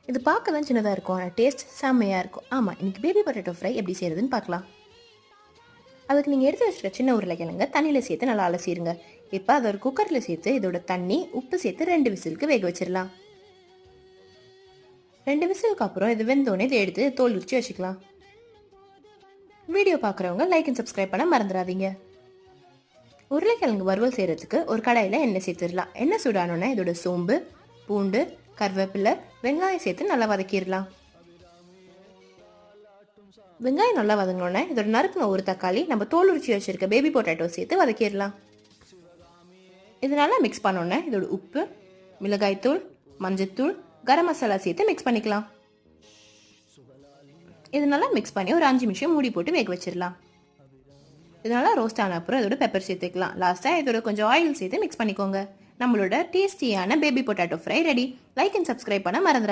இது பார்க்க தான் சின்னதாக இருக்கும், ஆனால் டேஸ்ட் செம்மையாக இருக்கும். ஆமாம், இன்றைக்கி பேபி பொட்டேட்டோ ஃப்ரை எப்படி செய்கிறதுன்னு பார்க்கலாம். அதுக்கு நீங்கள் எடுத்து வச்சுருக்க சின்ன உருளைக்கிழங்க தண்ணியில் சேர்த்து நல்லா அலசிடுங்க. இப்போ அதை ஒரு குக்கரில் சேர்த்து இதோட தண்ணி உப்பு சேர்த்து 2 விசிலுக்கு வேக வச்சிடலாம். 2 விசிலுக்கு அப்புறம் இது வெந்தோடனே இதை எடுத்து தோல் உரிச்சு வச்சுக்கலாம். வீடியோ பார்க்குறவங்க லைக் அண்ட் சப்ஸ்கிரைப் பண்ண மறந்துடாதீங்க. உருளைக்கிழங்கு வறுவல் செய்கிறதுக்கு ஒரு கடாயில் எண்ணெய் சேர்த்துடலாம். எண்ணெய் சூடானோன்னே இதோட சோம்பு, பூண்டு, கருவேப்பிலை, வெங்காயம் சேர்த்து நல்லா வதக்கிடலாம். வெங்காயம் நல்லா வதங்கினோடனே இதோட நறுக்குன ஒரு தக்காளி, நம்ம தோல் உரிச்சு வச்சிருக்க பேபி பொட்டேட்டோ சேர்த்து வதக்கிடலாம். இது நல்லா மிக்ஸ் பண்ணோன்னே இதோட உப்பு, மிளகாய்த்தூள், மஞ்சத்தூள், கரம் மசாலா சேர்த்து மிக்ஸ் பண்ணிக்கலாம். இது நல்லா மிக்ஸ் பண்ணி ஒரு 5 நிமிஷம் மூடி போட்டு வேக வச்சிடலாம். இதனால ரோஸ்ட் ஆன அப்புறம் இதோட பெப்பர் சேர்த்துக்கலாம். லாஸ்ட்டாக இதோட கொஞ்சம் ஆயில் சேர்த்து மிக்ஸ் பண்ணிக்கோங்க. நம்மளோட டேஸ்டியான baby potato fry ready. Like and subscribe பண்ண மறந்துடாதீங்க.